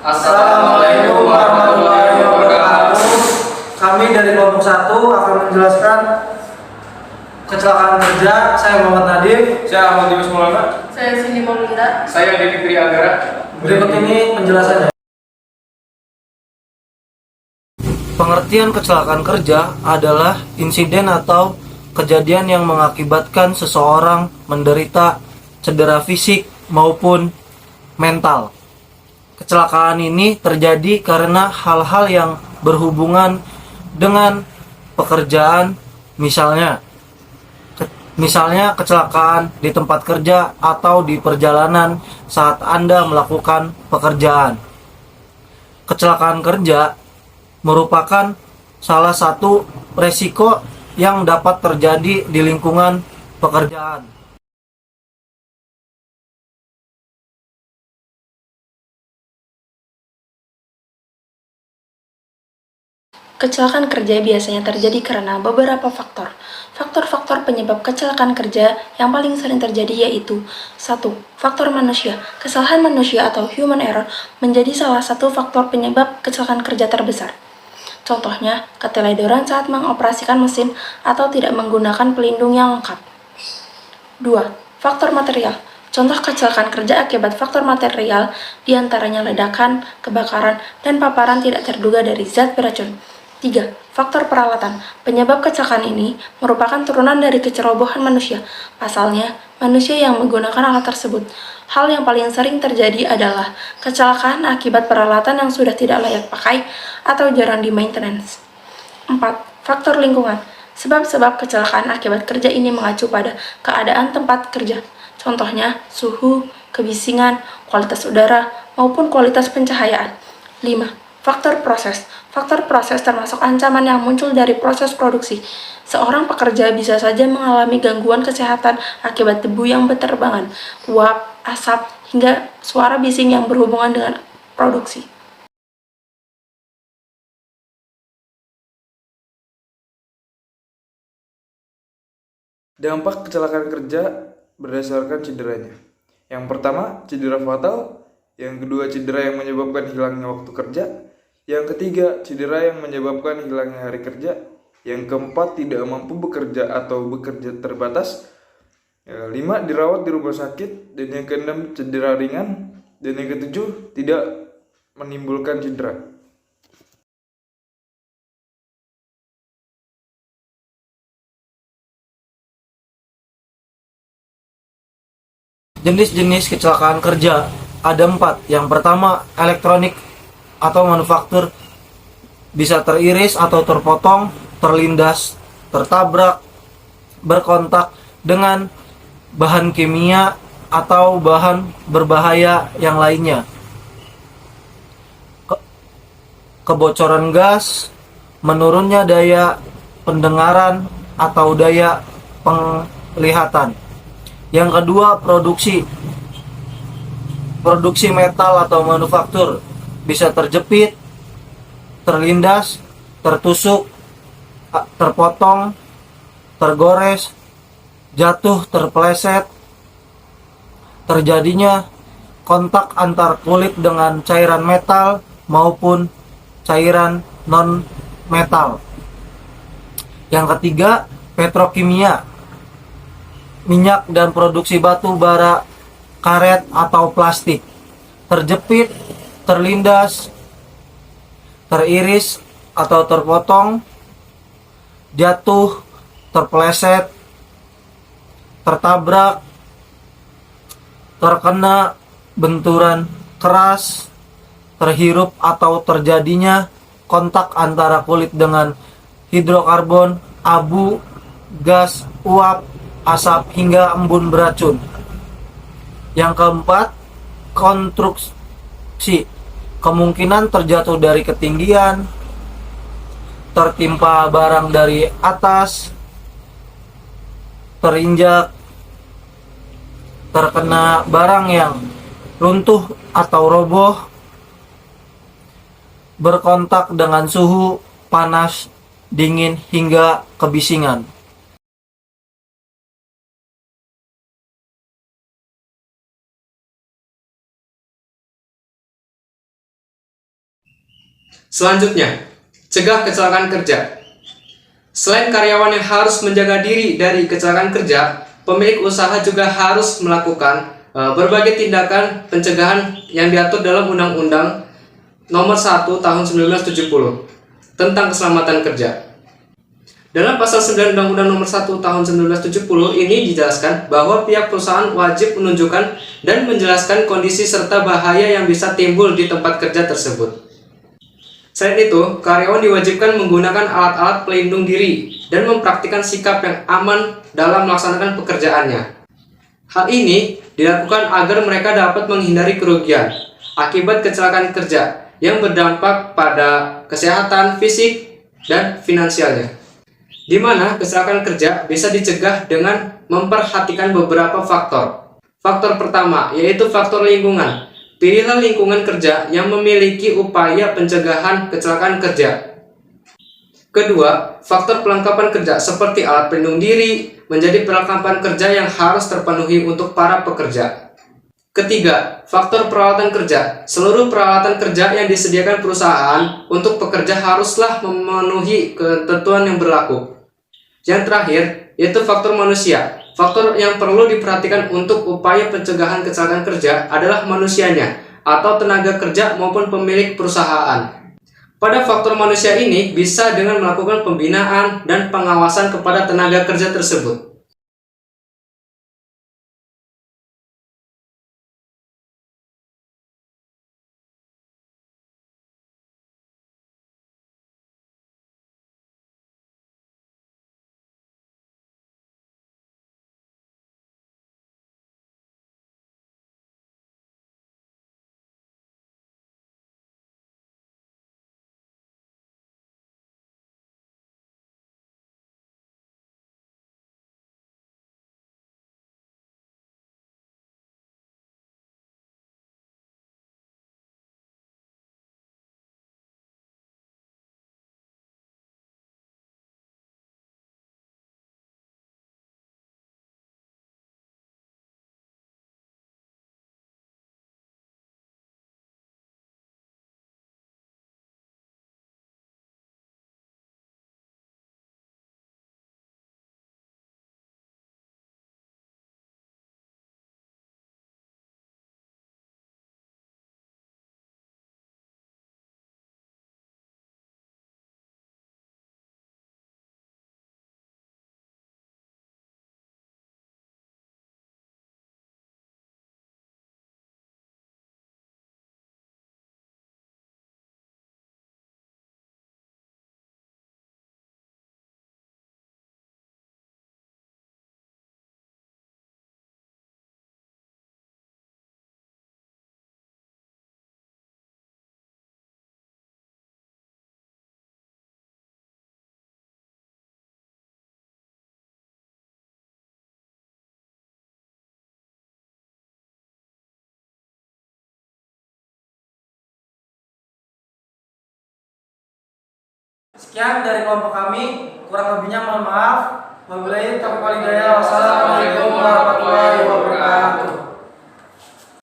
Assalamualaikum warahmatullahi wabarakatuh. Kami dari kelompok 1 akan menjelaskan kecelakaan kerja. Saya Muhammad Nadif. Saya Ahmad Yunus Maulana. Saya Cindy Maulida. Saya Devi Triagara. Berikut ini penjelasannya. Pengertian kecelakaan kerja adalah insiden atau kejadian yang mengakibatkan seseorang menderita cedera fisik maupun mental. Kecelakaan ini terjadi karena hal-hal yang berhubungan dengan pekerjaan, misalnya kecelakaan di tempat kerja atau di perjalanan saat Anda melakukan pekerjaan. Kecelakaan kerja merupakan salah satu resiko yang dapat terjadi di lingkungan pekerjaan. Kecelakaan kerja biasanya terjadi karena beberapa faktor. Faktor-faktor penyebab kecelakaan kerja yang paling sering terjadi yaitu 1. Faktor manusia. Kesalahan manusia atau human error menjadi salah satu faktor penyebab kecelakaan kerja terbesar. Contohnya, keteledoran saat mengoperasikan mesin atau tidak menggunakan pelindung yang lengkap. 2. Faktor material. Contoh kecelakaan kerja akibat faktor material diantaranya ledakan, kebakaran, dan paparan tidak terduga dari zat beracun. 3. Faktor peralatan. Penyebab kecelakaan ini merupakan turunan dari kecerobohan manusia. Pasalnya, manusia yang menggunakan alat tersebut. Hal yang paling sering terjadi adalah kecelakaan akibat peralatan yang sudah tidak layak pakai atau jarang di maintenance. 4. Faktor lingkungan. Sebab-sebab kecelakaan akibat kerja ini mengacu pada keadaan tempat kerja. Contohnya, suhu, kebisingan, kualitas udara, maupun kualitas pencahayaan. 5. Faktor proses. Faktor proses termasuk ancaman yang muncul dari proses produksi. Seorang pekerja bisa saja mengalami gangguan kesehatan akibat debu yang berterbangan, uap, asap, hingga suara bising yang berhubungan dengan produksi. Dampak kecelakaan kerja berdasarkan cederanya. Yang pertama, cedera fatal. Yang kedua, cedera yang menyebabkan hilangnya waktu kerja. Yang ketiga, cedera yang menyebabkan hilangnya hari kerja. Yang keempat, tidak mampu bekerja atau bekerja terbatas. 5, dirawat di rumah sakit. Dan yang keenam, cedera ringan. Dan yang ketujuh, tidak menimbulkan cedera. Jenis-jenis kecelakaan kerja ada 4. Yang pertama, elektronik atau manufaktur, bisa teriris atau terpotong, terlindas, tertabrak, berkontak dengan bahan kimia atau bahan berbahaya yang lainnya. Kebocoran gas, menurunnya daya pendengaran atau daya penglihatan. Yang kedua, produksi metal atau manufaktur, bisa terjepit, terlindas, tertusuk, terpotong, tergores, jatuh, terpeleset, terjadinya kontak antar kulit dengan cairan metal maupun cairan non-metal. Yang ketiga, petrokimia, minyak dan produksi batu bara, karet atau plastik, terjepit, terlindas, teriris atau terpotong, jatuh, terpeleset, tertabrak, terkena benturan keras, terhirup atau terjadinya kontak antara kulit dengan hidrokarbon, abu, gas, uap, asap, hingga embun beracun. Yang keempat, konstruksi, kemungkinan terjatuh dari ketinggian, tertimpa barang dari atas, terinjak, terkena barang yang runtuh atau roboh, berkontak dengan suhu, panas, dingin, hingga kebisingan. Selanjutnya, cegah kecelakaan kerja. Selain karyawan yang harus menjaga diri dari kecelakaan kerja, pemilik usaha juga harus melakukan berbagai tindakan pencegahan yang diatur dalam Undang-Undang Nomor 1 Tahun 1970 tentang keselamatan kerja. Dalam pasal 9 Undang-Undang Nomor 1 Tahun 1970 ini dijelaskan bahwa pihak perusahaan wajib menunjukkan dan menjelaskan kondisi serta bahaya yang bisa timbul di tempat kerja tersebut. Selain itu, karyawan diwajibkan menggunakan alat-alat pelindung diri dan mempraktikkan sikap yang aman dalam melaksanakan pekerjaannya. Hal ini dilakukan agar mereka dapat menghindari kerugian akibat kecelakaan kerja yang berdampak pada kesehatan fisik dan finansialnya, di mana kecelakaan kerja bisa dicegah dengan memperhatikan beberapa faktor. Faktor pertama yaitu faktor lingkungan. Pilihlah lingkungan kerja yang memiliki upaya pencegahan kecelakaan kerja. Kedua, faktor pelengkapan kerja seperti alat pelindung diri menjadi perlengkapan kerja yang harus terpenuhi untuk para pekerja. Ketiga, faktor peralatan kerja. Seluruh peralatan kerja yang disediakan perusahaan untuk pekerja haruslah memenuhi ketentuan yang berlaku. Yang terakhir, yaitu faktor manusia. Faktor yang perlu diperhatikan untuk upaya pencegahan kecelakaan kerja adalah manusianya, atau tenaga kerja maupun pemilik perusahaan. Pada faktor manusia ini bisa dengan melakukan pembinaan dan pengawasan kepada tenaga kerja tersebut. Sekian dari kelompok kami, kurang lebihnya mohon maaf. Wabillahi taufiq wal hidayah. Wassalamualaikum warahmatullahi wabarakatuh.